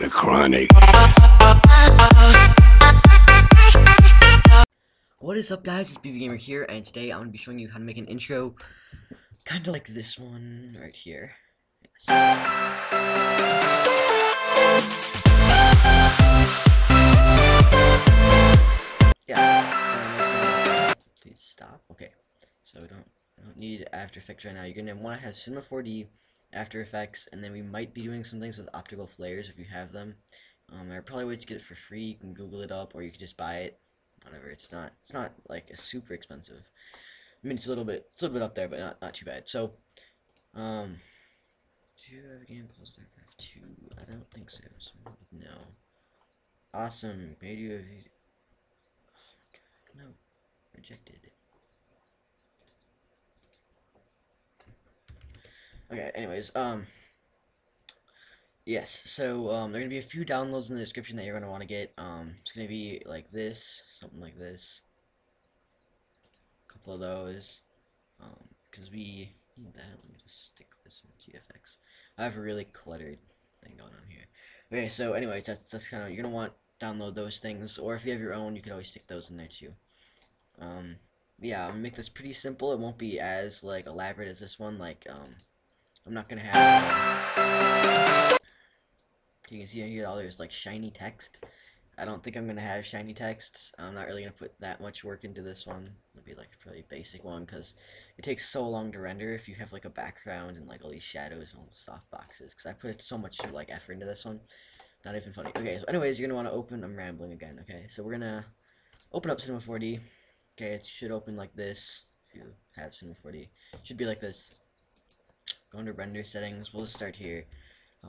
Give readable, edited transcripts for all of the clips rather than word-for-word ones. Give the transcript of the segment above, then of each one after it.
The Chronic. What is up, guys? It's BV Gamer here, and today I'm going to be showing you how to make an intro kind of like this one right here. Yeah. Please stop. Okay. So we don't need After Effects right now. You're going to want to have Cinema 4D, After Effects, and then we might be doing some things with optical flares if you have them. There are probably ways to get it for free. You can Google it up, or you can just buy it. Whatever. It's not like a super expensive. I mean, it's a little bit up there, but not too bad. So, do you have a game called StarCraft 2? I don't think so. So no. Awesome. Maybe you have. Oh my god, no. Rejected. Okay. Anyways, yes. So, there are gonna be a few downloads in the description that you're gonna want to get. It's gonna be like this, something like this. A couple of those. Because we need that. Let me just stick this in GFX. I have a really cluttered thing going on here. Okay, so anyways, that's kind of, you're gonna want to download those things, or if you have your own, you could always stick those in there too. Yeah, I'm gonna make this pretty simple. It won't be as like elaborate as this one. Like, I'm not gonna have. You can see here all there's like shiny text. I don't think I'm gonna have shiny text. I'm not really gonna put that much work into this one. It'll be like a pretty basic one because it takes so long to render if you have like a background and like all these shadows and all the soft boxes. Because I put so much like effort into this one. Not even funny. Okay, so anyways, you're gonna want to open. I'm rambling again. Okay, so we're gonna open up Cinema 4D. Okay, it should open like this. If you have Cinema 4D, it should be like this. Go into render settings. We'll just start here.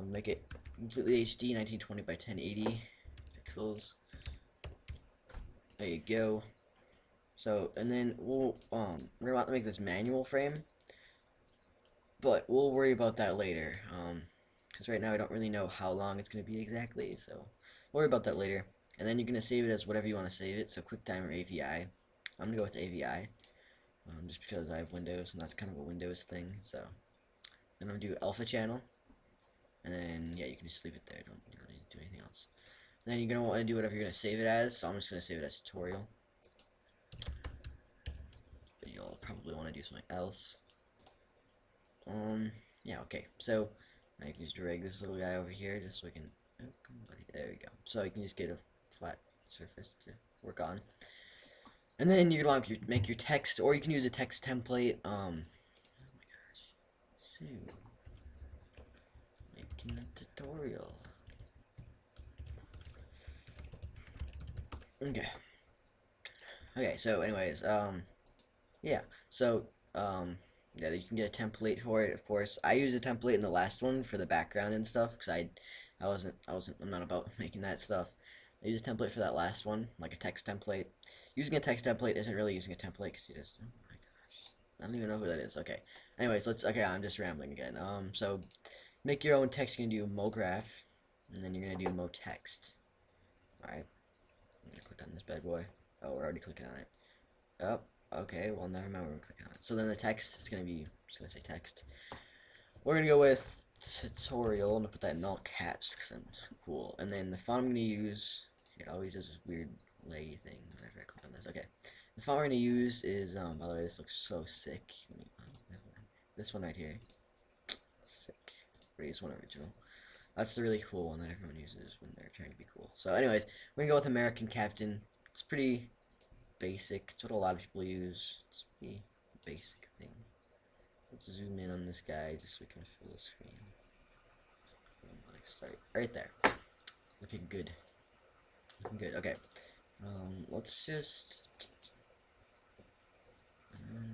Make it completely HD, 1920 by 1080 pixels. There you go. So, and then we're gonna want to make this manual frame, but we'll worry about that later. Because right now I don't really know how long it's gonna be exactly, so we'll worry about that later. And then you're gonna save it as whatever you want to save it. So QuickTime or AVI. I'm gonna go with AVI, just because I have Windows and that's kind of a Windows thing. So then I'm gonna do Alpha Channel. And then, yeah, you can just leave it there. You don't need to do anything else. And then you're going to want to do whatever you're going to save it as. So I'm just going to save it as tutorial. But you'll probably want to do something else. Yeah, okay. So now you can just drag this little guy over here just so we can. Oh, come on, buddy. There we go. So you can just get a flat surface to work on. And then you're going to want to make your text, or you can use a text template. Oh my gosh. So. Making a tutorial. Okay, so anyways, yeah, so, yeah, you can get a template for it, of course. I used a template in the last one for the background and stuff, because I'm not about making that stuff. I used a template for that last one, like a text template. Using a text template isn't really using a template, because you just, oh my gosh, I don't even know who that is. Okay, anyways, okay, I'm just rambling again. So, make your own text. You're going to do MoGraph, and then you're going to do MoText. Alright, I'm going to click on this bad boy. Oh, we're already clicking on it. Oh, okay, well, never mind, we're clicking on it. So then the text is going to be, I'm just going to say text. We're going to go with tutorial. I'm going to put that in all caps because I'm cool. And then the font I'm going to use, it always does this weird lay thing whenever I click on this. Okay, the font we're going to use is, by the way, this looks so sick. This one right here. Sick. Raise one original. That's the really cool one that everyone uses when they're trying to be cool. So anyways, we're going to go with American Captain. It's pretty basic. It's what a lot of people use. It's a pretty basic thing. Let's zoom in on this guy just so we can fill the screen. Start right there. Looking good. Looking good. Okay. Let's just.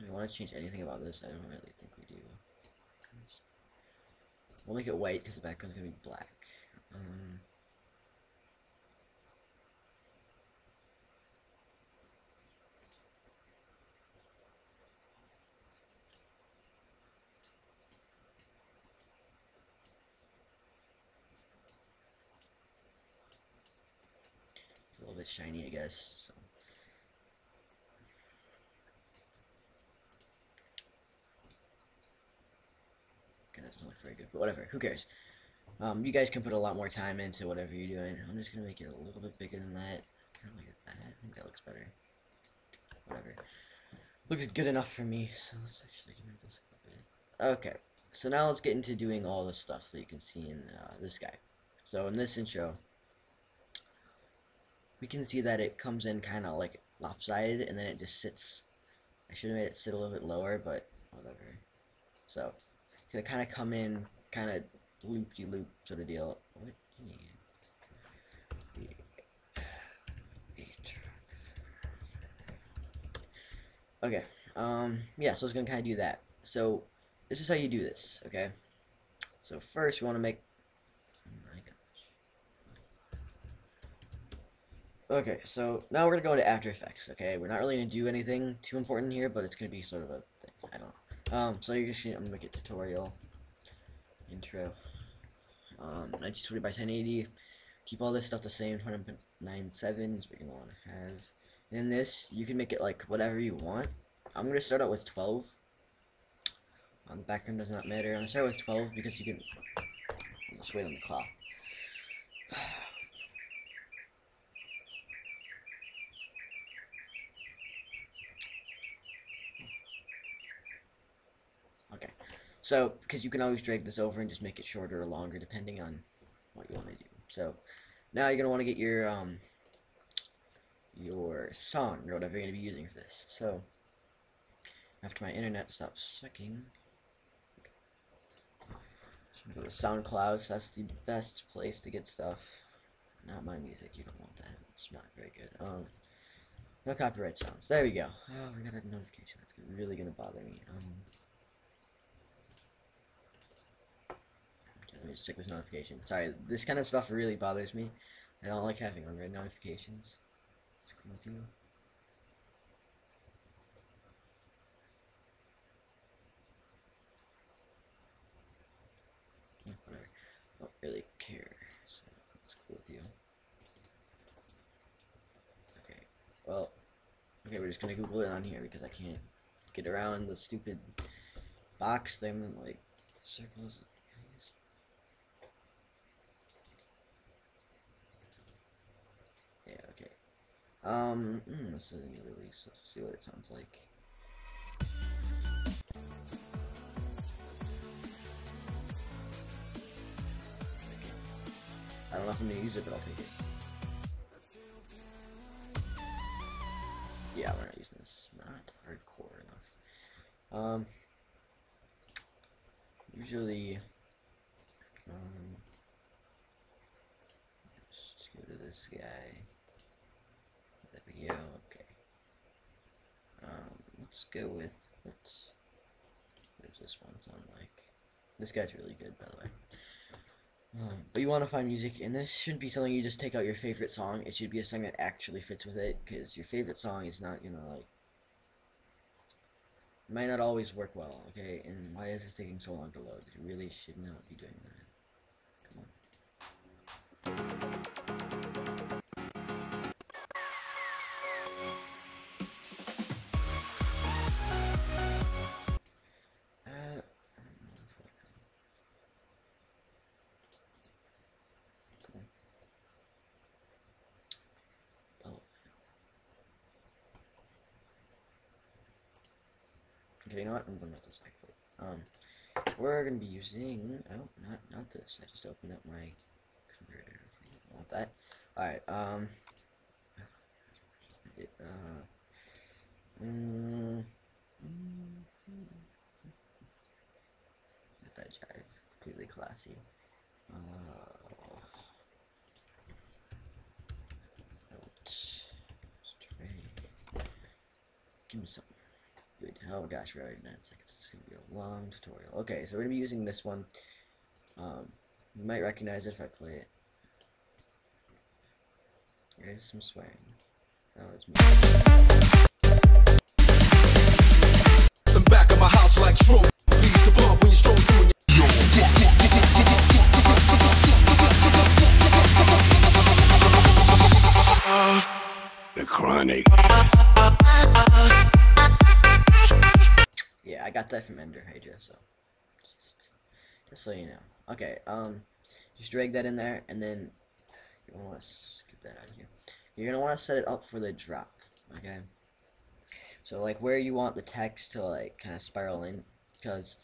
Do I want to change anything about this? I don't really think we do. We'll make it white because the background's gonna be black. A little bit shiny, I guess. So. Okay, that doesn't look very good, but whatever. Who cares? You guys can put a lot more time into whatever you're doing. I'm just gonna make it a little bit bigger than that. Kind of like that. I think that looks better. Whatever. Looks good enough for me. So let's actually move this a bit. Okay. So now let's get into doing all the stuff that you can see in this guy. So in this intro, we can see that it comes in kind of like lopsided, and then it just sits. I should have made it sit a little bit lower, but whatever. So it's gonna kind of come in, kind of loop-de-loop sort of deal. What? Okay. Yeah. So it's gonna kind of do that. So this is how you do this. Okay. So first, you want to make. Oh my gosh. Okay. So now we're gonna go into After Effects. Okay. We're not really gonna do anything too important here, but it's gonna be sort of a thing. I don't know. So you're just I'm gonna make it tutorial intro. 1920 by 1080. Keep all this stuff the same. 29.7 is what you're gonna want to have. In this, you can make it like whatever you want. I'm gonna start out with 12. The background does not matter. I'm gonna start with 12 because you can. Let's wait on the clock. Okay, so because you can always drag this over and just make it shorter or longer depending on what you want to do. So now you're gonna want to get your song or whatever you're gonna be using for this. So after my internet stops sucking, so go to SoundCloud. So that's the best place to get stuff. Not my music. You don't want that. It's not very good. No copyright sounds. There we go. Oh, we got a notification. That's really gonna bother me. Let me just check this notification. Sorry, this kind of stuff really bothers me. I don't like having unread notifications. It's cool with you. Whatever. I don't really care. So it's cool with you. Okay. Well. Okay, we're just gonna Google it on here because I can't get around the stupid box thing that like circles. Yeah, okay. This is a new release. Let's see what it sounds like. Okay. I don't know if I'm gonna use it, but I'll take it. Yeah, we're not using this. Not hardcore enough. Usually, just go to this guy. There we go. Okay. Let's go with what's this one sound like? This guy's really good, by the way. But you want to find music, and this shouldn't be something you just take out your favorite song. It should be a song that actually fits with it, because your favorite song is not gonna like. It might not always work well, okay? And why is this taking so long to load? You really should not be doing that. Come on. Okay, you know what? I'm going with this actually. We're gonna be using not this. I just opened up my converter. Okay, I don't want that. Alright, get that jive. Completely classy. Give me something. Good. Oh gosh, we're already 9 seconds. It's gonna be a long tutorial. Okay, so we're gonna be using this one. You might recognize it if I play it. There's some swearing. Oh, it's me. Some back of my house like Trump. Please the bump when you stroll through. The Chronic. Yeah, I got that from Ender Hydra, so just so you know. Okay, Just drag that in there, and then you want to get that out of here. You're gonna want to set it up for the drop. Okay. So like where you want the text to like kind of spiral in, because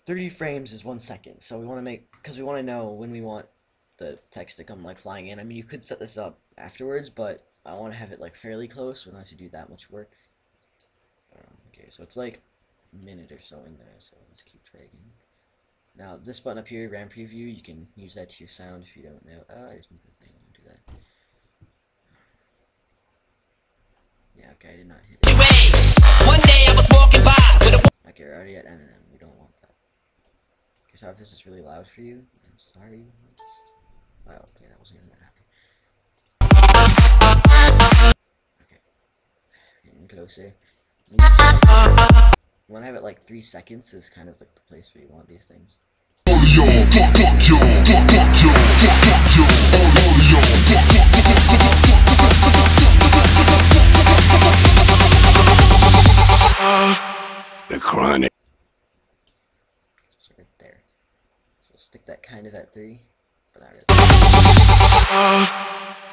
30 frames is 1 second. So we want to because we want to know when we want the text to come like flying in. I mean, you could set this up afterwards, but I want to have it like fairly close. We don't have to do that much work. Okay, so it's like a minute or so in there. So let's keep dragging. Now this button up here, RAM preview, you can use that to your sound if you don't know. I just moved the thing. Do that. Yeah, okay, I did not hit it. One day I was walking by with a... Okay, we're already at Eminem. We don't want that. Okay, so if this is really loud for you, I'm sorry. Oh, okay, that wasn't even that happy. Okay, getting closer. You want to have it like 3 seconds is kind of like the place where you want these things. The chronic. So right there. So stick that kind of at 3, but not really.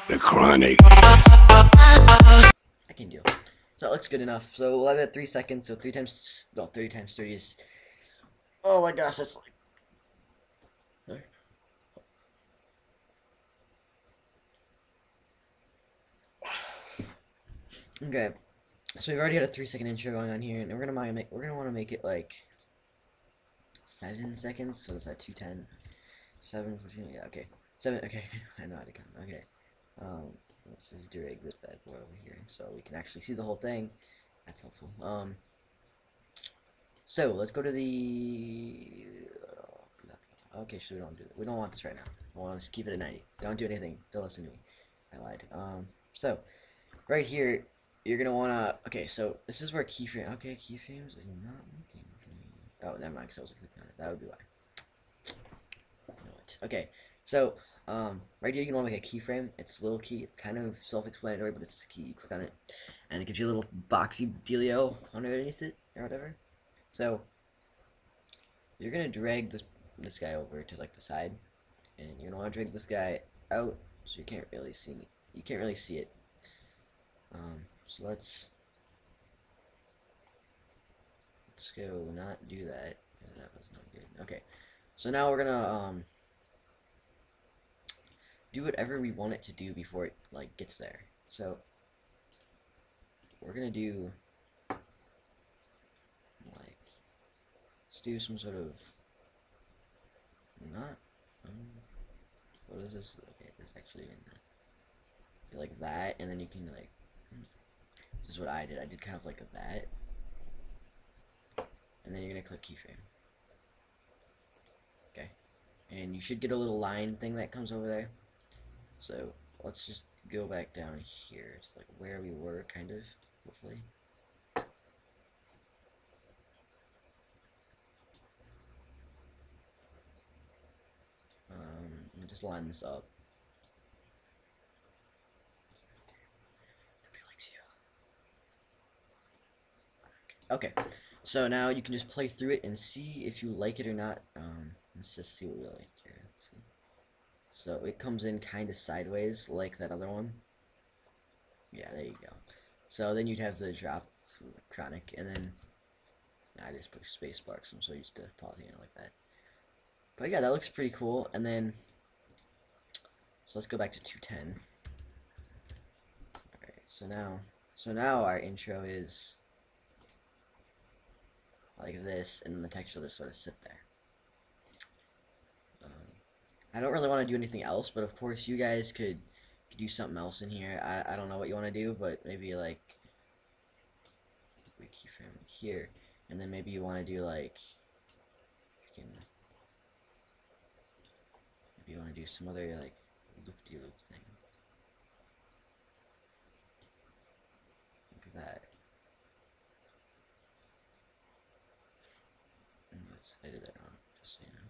The chronic. I can deal. So that looks good enough. So we'll have it at 3 seconds. So 3 times, no, 30 times 30 is. Oh my gosh, that's like. Okay, so we've already had a 3-second intro going on here, and we're gonna want to make it like 7 seconds. So is that 210? 7, 14, yeah, okay. 7, okay. I know how to count. Okay. Let's just drag this bad boy over here so we can actually see the whole thing. That's helpful. So let's go to the. Okay, so we don't do that. We don't want this right now. I want to keep it at 90. Don't do anything. Don't listen to me. I lied. So right here, you're gonna wanna. Okay, so this is where keyframe. Okay, keyframes is not working for me. Oh, never mind. Because I was clicking on it. That would be why. You know what? Okay, so right here you can want to make a keyframe. It's a little key. It's kind of self-explanatory, but it's a key. You click on it, and it gives you a little boxy dealio underneath it or whatever. So you're gonna drag this guy over to like the side, and you're gonna want to drag this guy out so you can't really see it. So let's go not do that. That was not good. Okay, so now we're gonna do whatever we want it to do before it like gets there. So we're gonna do like let's do some sort of not what is this? Okay, this actually like that, and then you can like this is what I did. I did kind of like that, and then you're gonna click keyframe. Okay, and you should get a little line thing that comes over there. So let's just go back down here to like where we were, kind of, hopefully. Let me just line this up. Okay, so now you can just play through it and see if you like it or not. Let's just see what we like here. Let's see. So it comes in kind of sideways like that other one. Yeah, there you go. So then you'd have the drop chronic, and then I just push spacebar because I'm so used to pausing it like that. But yeah, that looks pretty cool. And then, so let's go back to 210. Alright, so now our intro is like this, and then the text will just sort of sit there. I don't really want to do anything else, but of course you guys could do something else in here. I don't know what you want to do, but maybe like keyframe here, and then maybe you want to do like maybe you want to do some other like loop-de-loop thing like that. I did that wrong, just so you know.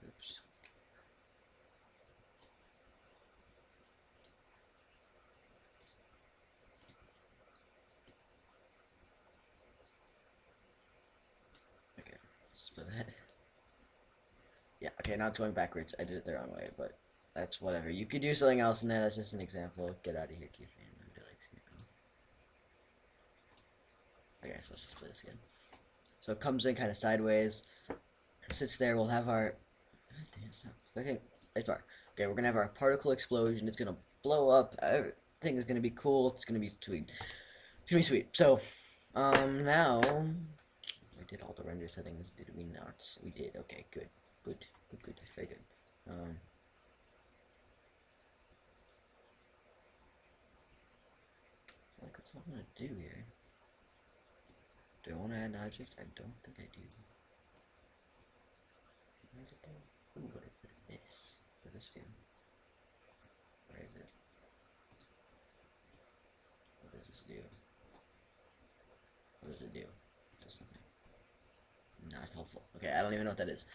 Oops. Just put that. Yeah, okay, now it's going backwards. I did it the wrong way, but that's whatever. You could do something else in there. That's just an example. Get out of here, keyframe. Okay, so let's just play this again. So it comes in kind of sideways, sits there. We'll have our. Okay, okay, we're gonna have our particle explosion. It's gonna blow up. Everything is gonna be cool. It's gonna be sweet. It's gonna be sweet. So, now we did all the render settings. Did we not? We did. Okay, good, good, good, good. Very good. Like that's what I'm gonna do here. Do I want to add an object? I don't think I do. Ooh, what is this? What does this do? Where is it? What does this do? What does it do? It does nothing. Not helpful. Okay, I don't even know what that is.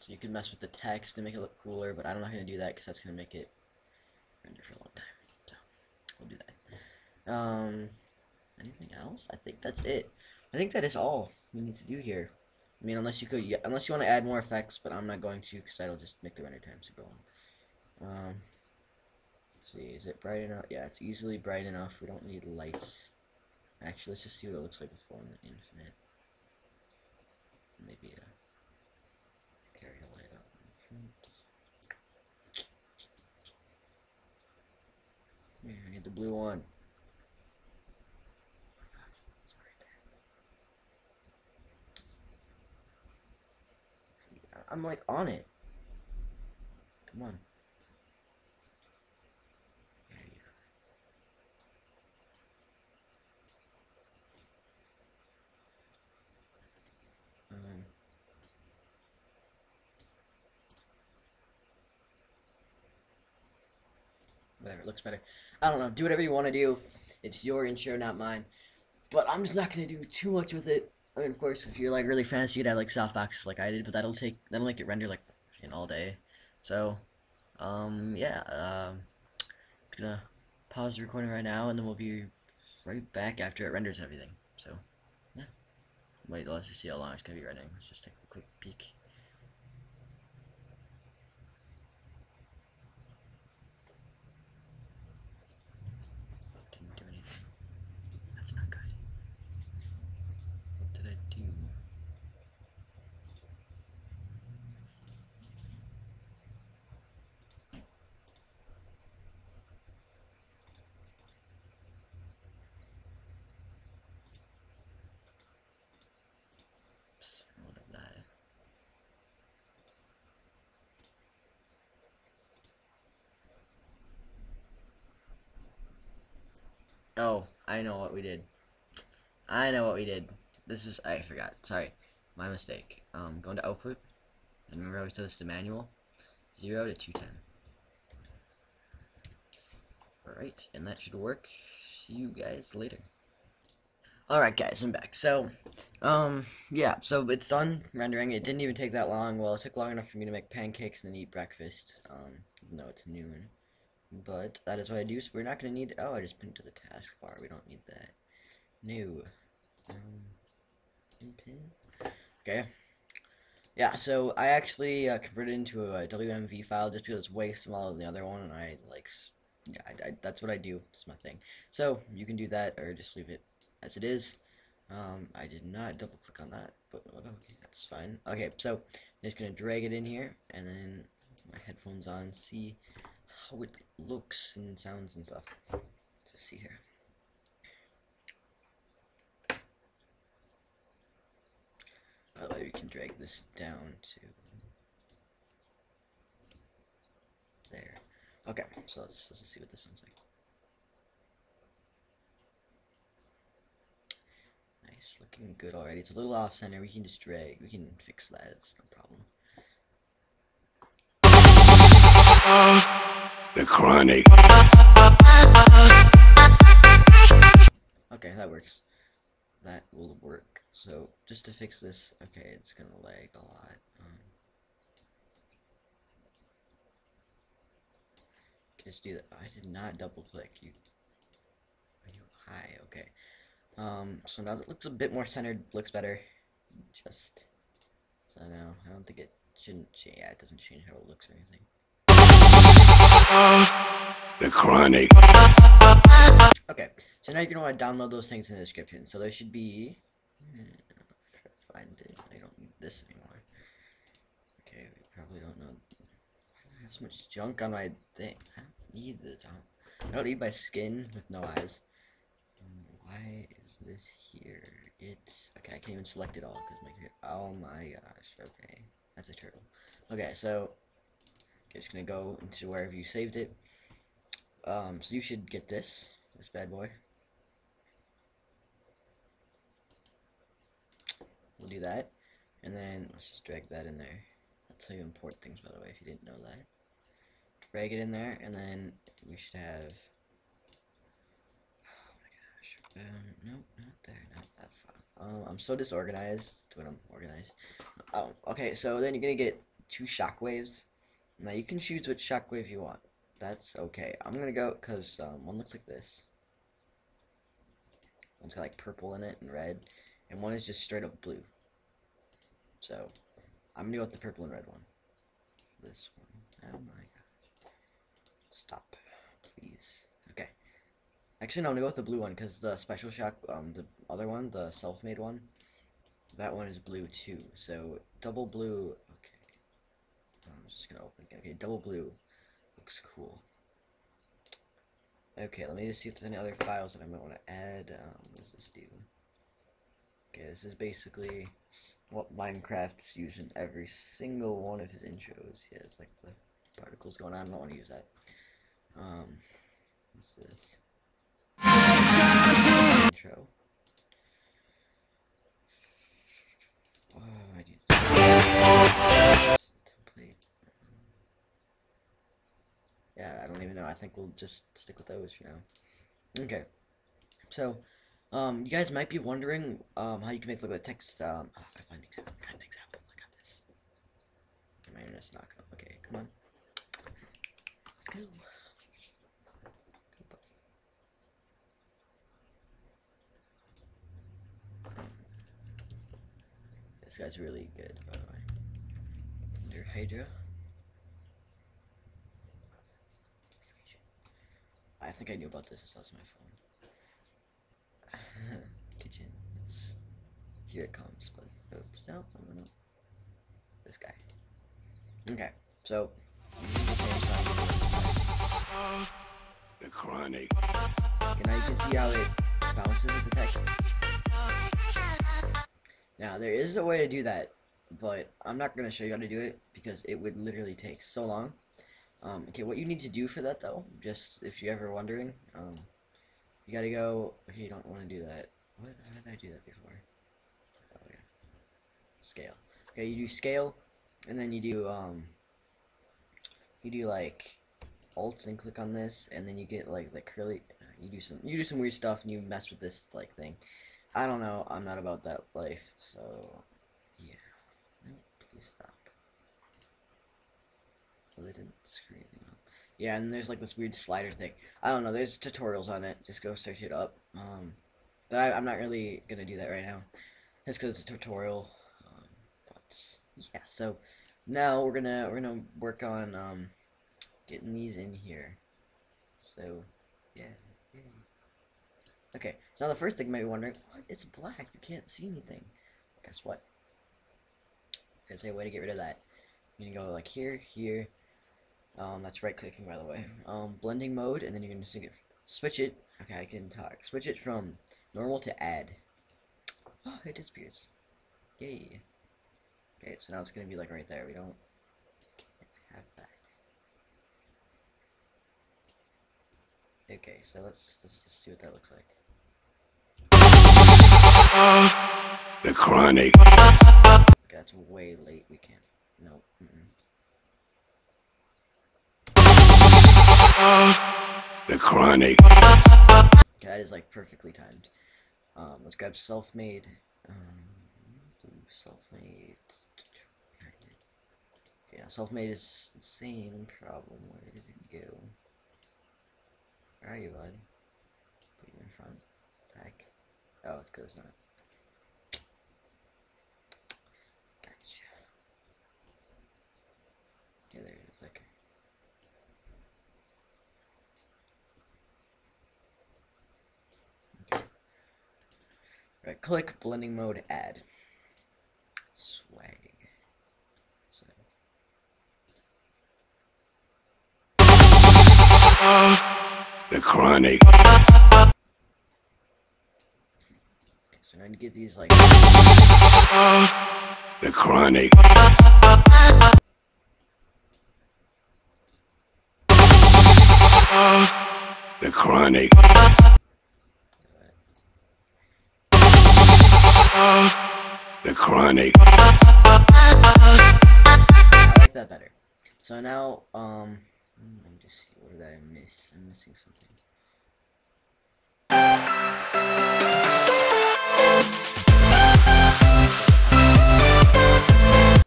So you can mess with the text to make it look cooler, but I'm not going to do that because that's going to make it render for a long time. So we'll do that. Anything else? I think that's it. I think that is all we need to do here. I mean, unless you want to add more effects, but I'm not going to because that'll just make the render time super long. Let's see, is it bright enough? Yeah, it's easily bright enough. We don't need lights. Actually, let's just see what it looks like with one infinite. Maybe a area light up in front. Yeah, I need the blue one. Oh my gosh, it's right there. I'm like on it. Come on. There you go. Whatever, it looks better. I don't know. Do whatever you want to do. It's your intro, not mine. But I'm just not gonna do too much with it. I mean, of course, if you're like really fancy, you'd add like softboxes like I did, but that'll make it render like all day. So, yeah. I'm gonna pause the recording right now, and then we'll be right back after it renders everything. So, yeah. Wait, let's just see how long it's gonna be rendering. Let's just take a quick peek. Didn't do anything. That's not good. What did I do? What of that? Oh, I know what we did. I know what we did. This is, I forgot. Sorry. My mistake. Go into output. And remember I said this to manual. 0 to 210. Alright, and that should work. See you guys later. Alright guys, I'm back. So, yeah, so it's done rendering. It didn't even take that long. Well, it took long enough for me to make pancakes and then eat breakfast. Even though it's noon. But that is what I do, so we're not going to need, oh, I just pinned to the taskbar. We don't need that. New. Pin. Okay. Yeah, so I actually converted it into a WMV file just because it's way smaller than the other one, and I like, yeah, that's what I do. It's my thing. So you can do that or just leave it as it is. I did not double click on that, but okay, that's fine. Okay, so I'm just gonna drag it in here, and then my headphones on, see how it looks and sounds and stuff. Let's see here. By the way, we can drag this down to there. Okay, so let's see what this sounds like. Nice, looking good already. It's a little off center. We can just drag. We can fix that. It's no problem. The Chronic. Okay, that works. That will work. So just to fix this, okay, it's gonna lag a lot. Just do that. I did not double click. You hi, okay. So now that looks a bit more centered, looks better. Just so now I don't think it shouldn't change. Yeah, it doesn't change how it looks or anything. The Chronic. Okay, so now you're gonna want to download those things in the description. So there should be. Try to find it. I don't need this anymore. Okay, we probably don't know. I have so much junk on my thing. I don't need this. I don't need my skin with no eyes. Why is this here? Okay, I can't even select it all because oh my gosh, okay. That's a turtle. Okay, so okay, just gonna go into wherever you saved it. So you should get this bad boy. We'll do that. And then let's just drag that in there. That's how you import things, by the way, if you didn't know that. Drag it in there, and then we should have. Nope, not there, not that file. I'm so disorganized when I'm organized. Okay, so then you're gonna get 2 shockwaves. Now you can choose which shockwave you want. That's okay. I'm gonna go because one looks like this. One's got like purple in it and red, and one is just straight up blue. So I'm gonna go with the purple and red one. This one. Oh my gosh. Stop, please. Okay. Actually, no, I'm gonna go with the blue one because the special shock, the other one, the self-made one, that one is blue too. So double blue. Okay, I'm just gonna open it. Okay, double blue looks cool. Okay, let me just see if there's any other files that I might want to add. What does this do? Okay, this is basically what Minecraft's using every single one of his intros. He has like the particles going on. I don't want to use that. What's this? Intro. Oh, I do template. Yeah, I don't even know. I think we'll just stick with those for now. Okay. So, you guys might be wondering how you can make look like text. I find an example. I got an example. I got this. My internet's not gonna. Okay, come on. Let's go. This guy's really good, by the way. Under Hydra. I think I knew about this. This was my phone. Kitchen. Here it comes, but oops, no, no. This guy. Okay, so The Chronic. and now you can see how it bounces with the text. Now there is a way to do that, but I'm not going to show you how to do it because it would literally take so long. Okay, what you need to do for that though, just if you're ever wondering, you gotta go. Okay, you don't want to do that. What? How did I do that before? Oh yeah, scale. Okay, you do scale, and then you do like Alt and click on this, and then you get like the curly. You do some weird stuff, and you mess with this like thing. I don't know. I'm not about that life, so yeah. No, please stop. Well, they didn't screw anything up. Yeah, and there's like this weird slider thing. I don't know. There's tutorials on it. Just go search it up. But I'm not really gonna do that right now. Just because it's a tutorial. But yeah. So now we're gonna work on getting these in here. So yeah. Yay. Okay. So now the first thing you might be wondering, what? It's black. You can't see anything. Guess what? There's a way to get rid of that. You're gonna go like here, here. That's right clicking, by the way. Blending mode, and then you're gonna switch it. Okay, I can talk. Switch it from normal to add. Oh, it disappears. Yay. Okay, so now it's gonna be like right there. We can't have that. Okay, so let's just see what that looks like. The Chronic. Okay, that's way late. We can't. Nope. The Chronic. Okay, that is like perfectly timed. Let's grab self-made. Self-made. Okay, now self-made is the same problem. Where did it go? Where are you, bud? Put you in front. Heck. Oh, it's because it's not. Gotcha. Yeah, there it is. Okay. Right, click blending mode, add. Swag. So. The Chronic. Okay, so I'm going to get these like. The Chronic. The Chronic. The Chronic. I like that better. So now, let me just see, what did I miss? I'm missing something.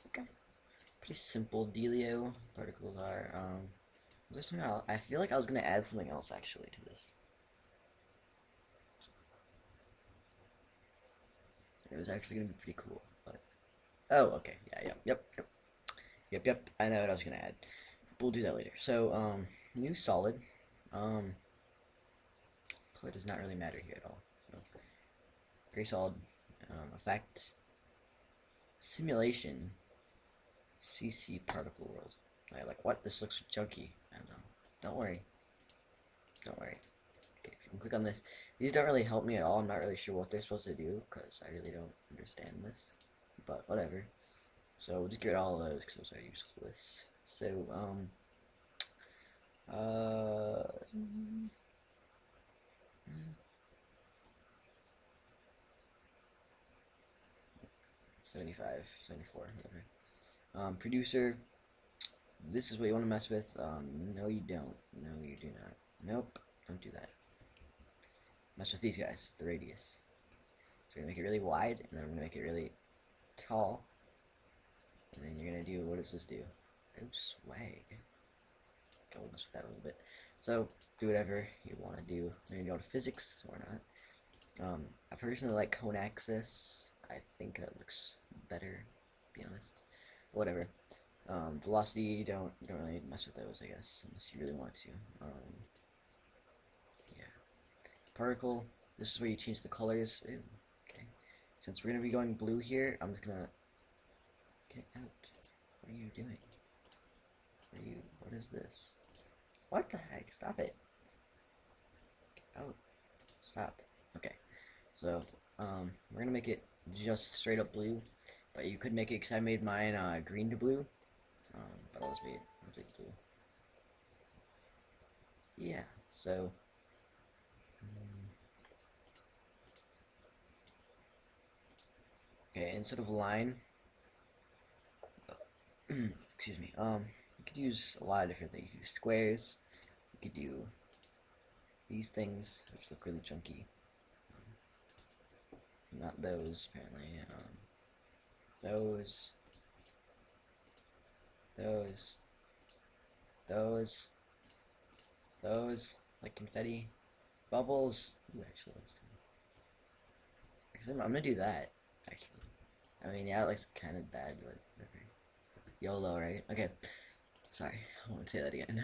Okay. Pretty simple dealio. Particles are, there's something else. I feel like I was gonna add something else actually to this. It was actually gonna be pretty cool, but oh, okay, yeah, yep. I know what I was gonna add. We'll do that later. So, new solid. Color does not really matter here at all. So, gray solid, effect, simulation, CC particle world. Like what? This looks junky. I don't know. Don't worry. Don't worry. Okay, if you can click on this. These don't really help me at all. I'm not really sure what they're supposed to do because I really don't understand this. But whatever. So we'll just get all of those because those are useless. So, 75, 74, whatever. Producer, this is what you want to mess with. No you don't. No you do not. Nope, don't do that. Mess with these guys, the radius. So we're going to make it really wide, and then we're going to make it really tall. And then you're going to do, what does this do? Oh, swag. Okay, we'll mess with that a little bit. So, do whatever you want to do. We're going to go to physics, or not. I personally like cone axis. I think that looks better, to be honest. Whatever. Velocity, you don't really mess with those, I guess, unless you really want to. Yeah. Particle, this is where you change the colors. Ew, okay. Since we're gonna be going blue here, I'm just gonna get out. What are you doing? What is this? What the heck? Stop it. Get out. Stop. Okay. So, we're gonna make it just straight up blue, but you could make it, because I made mine green to blue, but let's make it blue. Yeah, so, okay, instead of line, excuse me, you could use a lot of different things. You could use squares, you could do these things, which look really chunky. Not those, apparently. Those, like confetti, bubbles. Ooh, actually, let's do. Actually, I'm gonna do that. Actually, I mean, yeah, it looks kind of bad, but whatever. YOLO, right? Okay. Sorry, I won't say that again.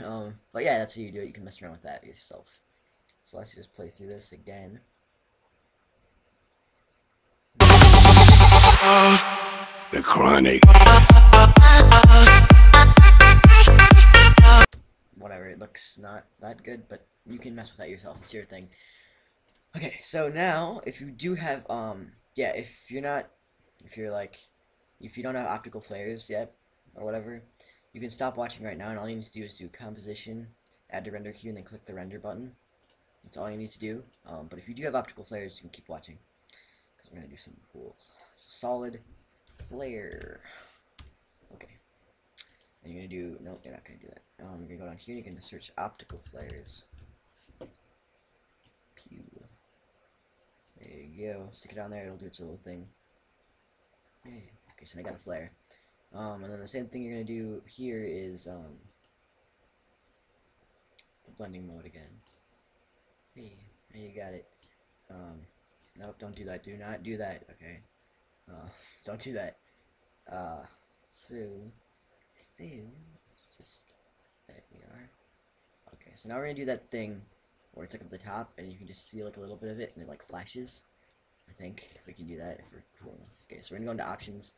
But yeah, that's how you do it. You can mess around with that yourself. So let's just play through this again. The Chronic. Whatever, it looks not that good, but you can mess with that yourself. It's your thing. Okay, so now, if you do have, yeah, if you don't have optical flares yet, or whatever, you can stop watching right now, and all you need to do is do composition, add to render queue, and then click the render button. That's all you need to do. But if you do have optical flares, you can keep watching, because we're going to do something cool. So solid flare. Okay. And you're going to do, nope, you're not going to do that. You're going to go down here, and you're going to search optical flares. Pew. There you go. Stick it on there. It'll do its little thing. Hey. Okay, so I got a flare. And then the same thing you're gonna do here is the blending mode again. Hey, there you got it. Nope, don't do that. Do not do that. Okay. Don't do that. So let's just, there we are. Okay, so now we're gonna do that thing where it's like up the top, and you can just see like a little bit of it, and it like flashes. I think we can do that if we're cool enough. Okay, so we're gonna go into options,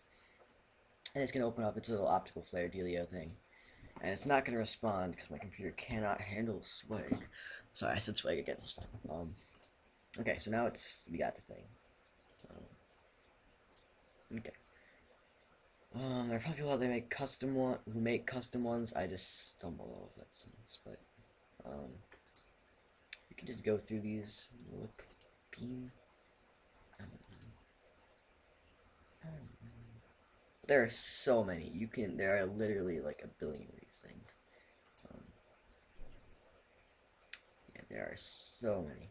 and it's gonna open up its little optical flare dealio thing, and it's not gonna respond because my computer cannot handle swag. Sorry, I said swag again this time. Okay, so now we got the thing. Okay. There are probably people out there who make custom ones. I just stumble over that sentence, but you can just go through these. Look, beam. There are so many. There are literally like a billion of these things. Yeah, there are so many.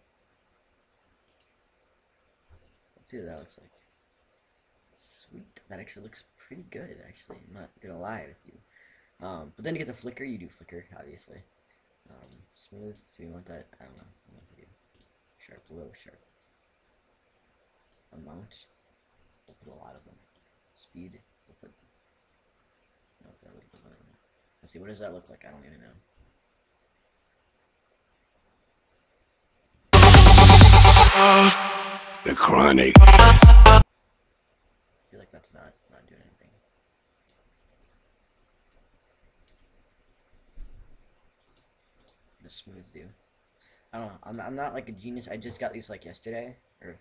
Let's see what that looks like. Sweet. That actually looks pretty good, actually. I'm not gonna lie with you. But then to get the flicker, you do flicker, obviously. Smooth, do you want that? I don't know. I don't know if you do. Sharp, low, sharp. Amount. We'll put a lot of them. Speed. We'll put. No, that would be better. Let's see, what does that look like? I don't even know. The Chronic. I feel like that's not doing anything. The smooth do. I don't know. I'm not like a genius. I just got these like yesterday or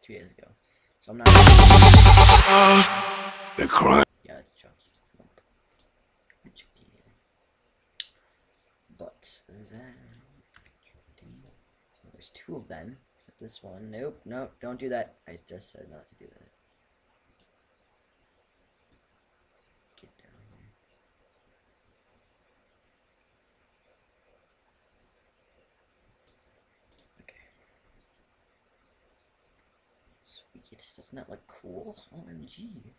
2 days ago, so I'm not. The Chronic. Yeah, that's chunky. Nope. But then so there's 2 of them. Except this one. Nope. Nope. Don't do that. I just said not to do that. Get down here. Okay. Sweet. Doesn't that look cool? OMG.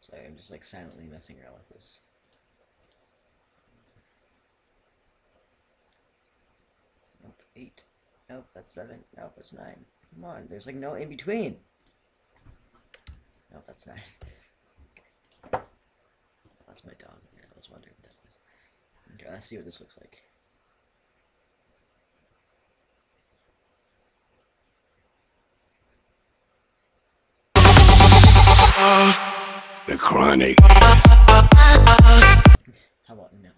Sorry, I'm just like silently messing around with this. Nope, 8. Nope, that's 7. Nope, that's 9. Come on, there's like no in between. Nope, that's 9. Okay. That's my dog. Yeah, I was wondering what that was. Okay, let's see what this looks like. The Chronic. How about no?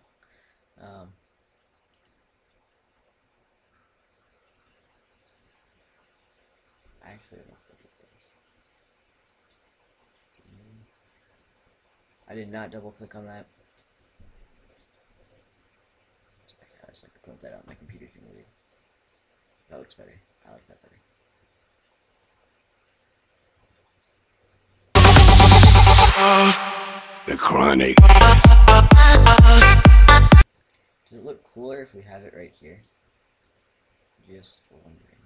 I actually don't know what it does. I did not double click on that. I just like to print that out. My computer can read. That looks better. I like that better. The Chronic. Does it look cooler if we have it right here? Just wondering.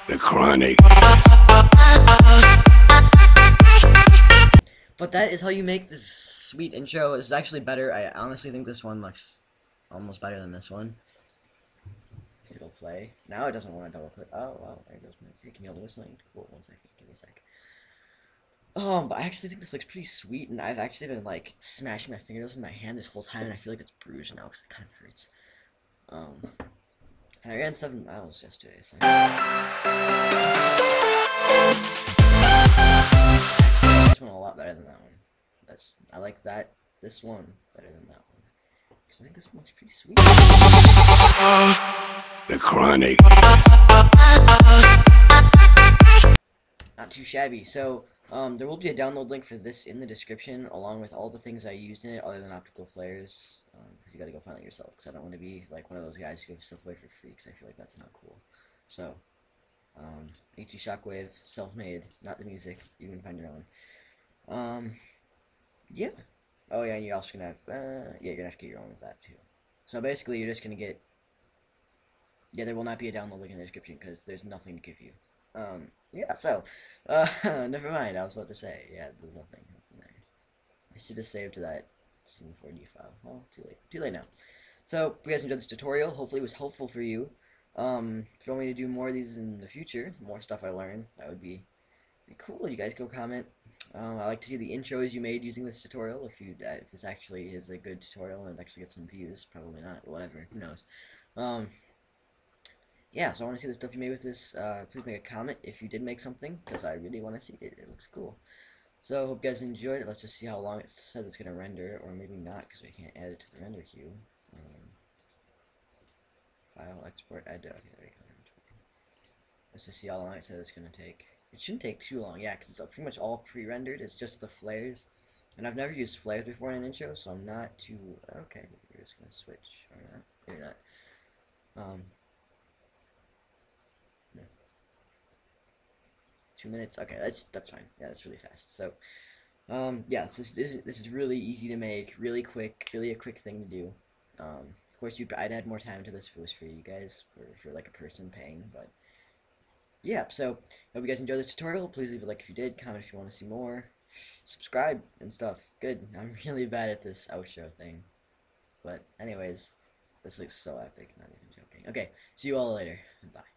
The Chronic. But that is how you make this sweet intro. This is actually better. I honestly think this one looks almost better than this one. It'll play. Now it doesn't want to double click. Oh, wow. There goes my. Hey, can you help me whistling? Cool. 1 second. Give me a sec. But I actually think this looks pretty sweet, and I've actually been like smashing my fingernails in my hand this whole time, and I feel like it's bruised now because it kind of hurts. And I ran 7 miles yesterday, so. This one a lot better than that one. I like this one better than that one because I think this one looks pretty sweet. The Chronic. Not too shabby. So There will be a download link for this in the description, along with all the things I used in it, other than optical flares. Because you gotta go find it yourself. Because I don't want to be like one of those guys who gives stuff away for free. Because I feel like that's not cool. So, HE Shockwave, self-made, not the music. You can find your own. Yeah. Oh yeah, and you're also gonna have, yeah, you're gonna have to get your own with that too. So basically, you're just gonna get, yeah, there will not be a download link in the description because there's nothing to give you. Yeah, so, never mind, I was about to say, yeah, there's nothing there. I should have saved that scene4d file. Well, too late now. So, if you guys enjoyed this tutorial, hopefully it was helpful for you. If you want me to do more of these in the future, more stuff I learn, that would be cool. You guys go comment. I like to see the intros you made using this tutorial. If this actually is a good tutorial and it actually gets some views, probably not. Whatever, who knows? Yeah. So I want to see the stuff you made with this. Please make a comment if you did make something, because I really want to see it. It looks cool. So hope you guys enjoyed it. Let's just see how long it says it's gonna render, or maybe not, because we can't add it to the render queue. File export add to. Okay, there we go. Let's just see how long it says it's gonna take. It shouldn't take too long, yeah, because it's pretty much all pre-rendered. It's just the flares. And I've never used flares before in an intro, so I'm not too... Okay, you're just going to switch. Or not. You're not. No. 2 minutes? Okay, that's fine. Yeah, that's really fast. So, yeah, this is really easy to make, really quick, really a quick thing to do. Of course, I'd add more time to this if it was for you guys, or for like a person paying, but... Yeah, so hope you guys enjoyed this tutorial. Please leave a like if you did, comment if you want to see more, subscribe and stuff. Good. I'm really bad at this outro thing. But anyways, this looks so epic, not even joking. Okay, see you all later. Bye.